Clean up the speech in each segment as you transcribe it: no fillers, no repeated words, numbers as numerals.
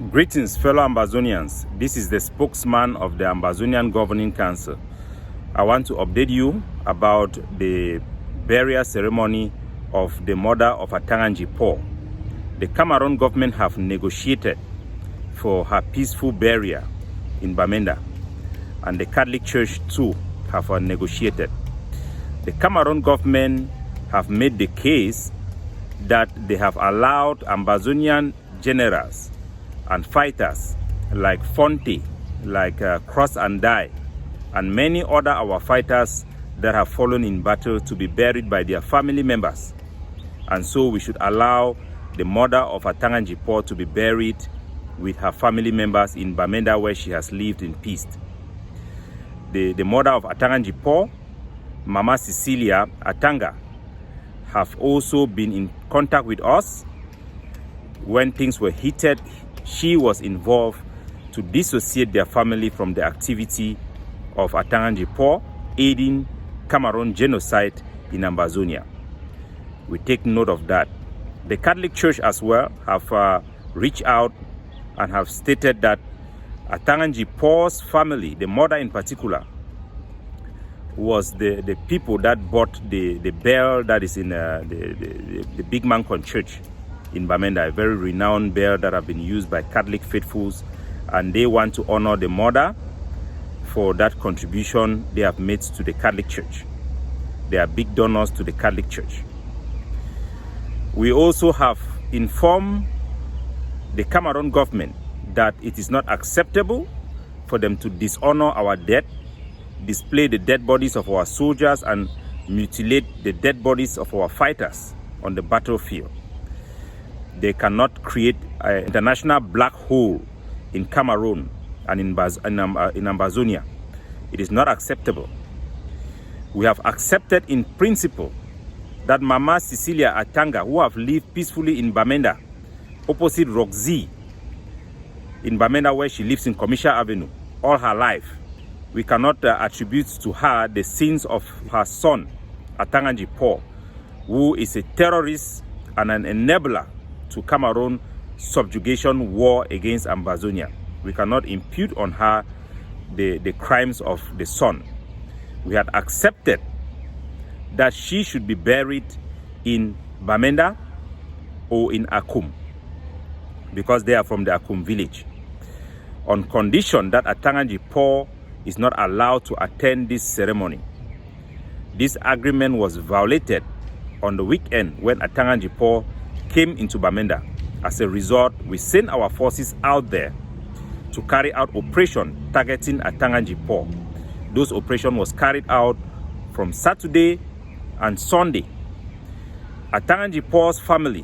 Greetings, fellow Ambazonians. This is the spokesman of the Ambazonian Governing Council. I want to update you about the burial ceremony of the mother of Atanga NJI'S. The Cameroon government have negotiated for her peaceful burial in Bamenda, and the Catholic Church too have negotiated. The Cameroon government have made the case that they have allowed Ambazonian generals and fighters like Fonte, like Cross and Die, and many other our fighters that have fallen in battle to be buried by their family members. And so we should allow the mother of Atanga NJI'S to be buried with her family members in Bamenda, where she has lived in peace. The mother of Atanga NJI'S, Mama Cecilia Atanga, have also been in contact with us. When things were heated, she was involved to dissociate their family from the activity of Atanga NJI'S, aiding Cameroon genocide in Ambazonia. We take note of that. The Catholic Church as well have reached out and have stated that Atanga NJI'S family, the mother in particular, was the people that bought the bell that is in the Big Mancon Church in Bamenda, a very renowned bell that have been used by Catholic faithfuls, and they want to honor the mother for that contribution they have made to the Catholic Church. They are big donors to the Catholic Church. We also have informed the Cameroon government that it is not acceptable for them to dishonor our dead, display the dead bodies of our soldiers, and mutilate the dead bodies of our fighters on the battlefield. They cannot create an international black hole in Cameroon and in Ambazonia. It is not acceptable. We have accepted in principle that Mama Cecilia Atanga, who have lived peacefully in Bamenda, opposite Roxy, in Bamenda, where she lives in Commercial Avenue, all her life, we cannot attribute to her the sins of her son, Atanga NJI'S, who is a terrorist and an enabler to Cameroon subjugation war against Ambazonia. We cannot impute on her the crimes of the son. We had accepted that she should be buried in Bamenda or in Akum, because they are from the Akum village, on condition that Atanga NJI'S is not allowed to attend this ceremony. This agreement was violated on the weekend when Atanga NJI'S came into Bamenda. As a result, we sent our forces out there to carry out operation targeting Atanga NJI'S. Those operations was carried out from Saturday and Sunday. Atanga NJI'S family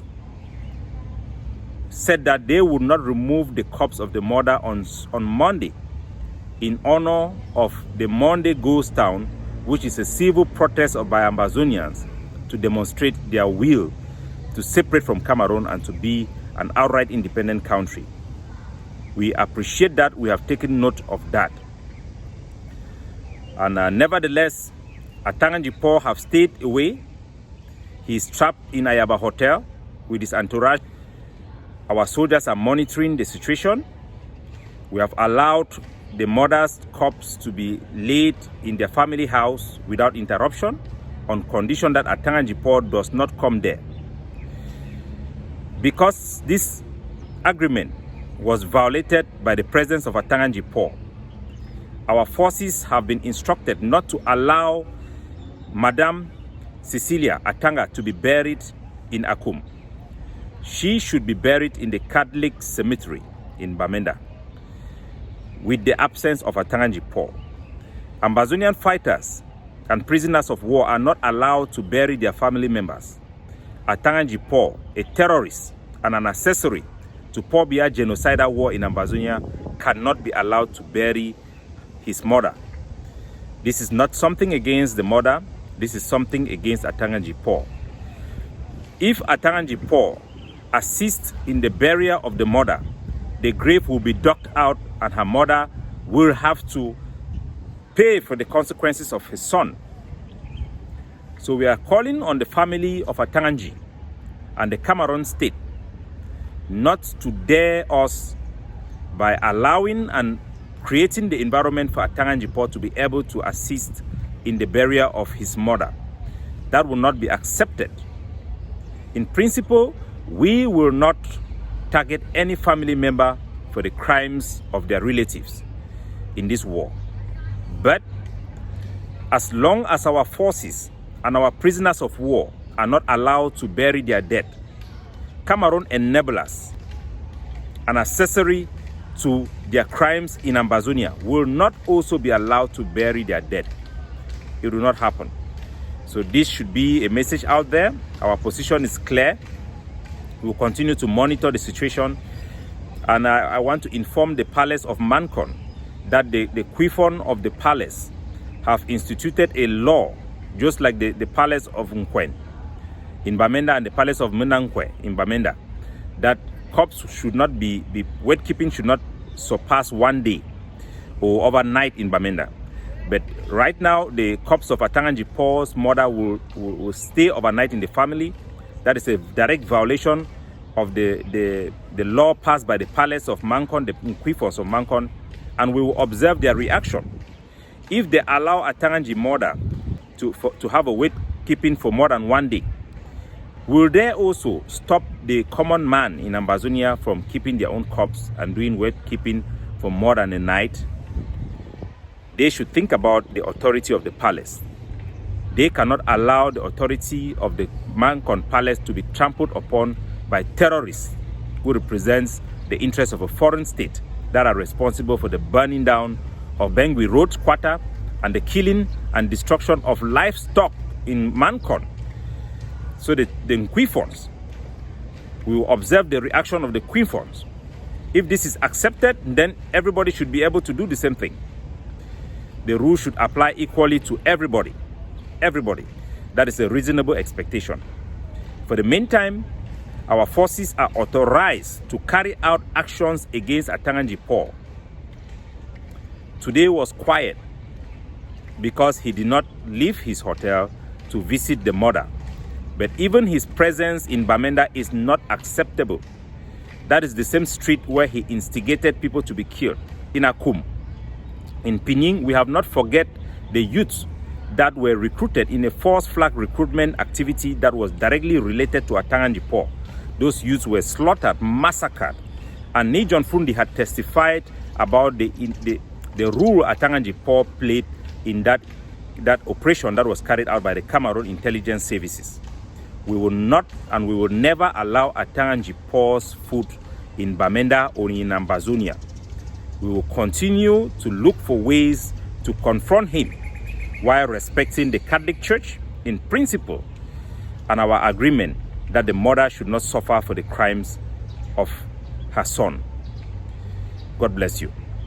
said that they would not remove the corpse of the mother on Monday in honor of the Monday Ghost Town, which is a civil protest by Ambazonians to demonstrate their will to separate from Cameroon and to be an outright independent country. We appreciate that. We have taken note of that. And nevertheless, Atanga NJI'S have stayed away. He is trapped in Ayaba Hotel with his entourage. Our soldiers are monitoring the situation. We have allowed the mother's corpse to be laid in their family house without interruption, on condition that Atanga NJI'S does not come there. Because this agreement was violated by the presence of Atanga NJI'S, our forces have been instructed not to allow Madame Cecilia Atanga to be buried in Akum. She should be buried in the Catholic cemetery in Bamenda, with the absence of Atanga NJI'S. Ambazonian fighters and prisoners of war are not allowed to bury their family members. Atanga NJI'S, a terrorist and an accessory to Pobia genocidal war in Ambazonia, cannot be allowed to bury his mother. This is not something against the mother. This is something against Atanga NJI'S. If Atanga NJI'S assists in the burial of the mother, the grave will be dug out and her mother will have to pay for the consequences of his son. So we are calling on the family of Atanga NJI'S and the Cameroon state not to dare us by allowing and creating the environment for Atanga NJI'S to be able to assist in the burial of his mother. That will not be accepted. In principle, we will not target any family member for the crimes of their relatives in this war. But as long as our forces and our prisoners of war are not allowed to bury their dead, Cameroon enablers, an accessory to their crimes in Ambazonia, will not also be allowed to bury their dead. It will not happen. So this should be a message out there. Our position is clear. We will continue to monitor the situation. And I want to inform the Palace of Mancon that the Quifon of the Palace have instituted a law, just like the Palace of Nkwen in Bamenda and the Palace of Munankwe in Bamenda, that corpse should not be wet keeping should not surpass 1 day or overnight in Bamenda. But right now, the corpse of Atanga NJI'S mother will stay overnight in the family. That is a direct violation of the law passed by the Palace of Mancon, the Quifons of Mancon, and we will observe their reaction. If they allow Atanga NJI'S mother to have a wet keeping for more than 1 day, will they also stop the common man in Ambazonia from keeping their own corpse and doing wet keeping for more than a night? They should think about the authority of the palace. They cannot allow the authority of the Mancon Palace to be trampled upon by terrorists who represents the interests of a foreign state that are responsible for the burning down of Bengui Road Quarter and the killing and destruction of livestock in Mancon. So the Quifons, we will observe the reaction of the Quifons. If this is accepted, then everybody should be able to do the same thing. The rule should apply equally to everybody. Everybody. That is a reasonable expectation. For the meantime, our forces are authorized to carry out actions against Atanga NJI'S. Today was quiet because he did not leave his hotel to visit the mother. But even his presence in Bamenda is not acceptable. That is the same street where he instigated people to be killed, in Akum. In Pining, we have not forget the youths that were recruited in a false flag recruitment activity that was directly related to Atanga NJI'S. Those youths were slaughtered, massacred. And Nijon Fundi had testified about the role Atanga NJI'S played in that operation that was carried out by the Cameroon intelligence services. We will not and we will never allow Atanga NJI'S foot in Bamenda or in Ambazonia. We will continue to look for ways to confront him while respecting the Catholic Church in principle and our agreement that the mother should not suffer for the crimes of her son. God bless you.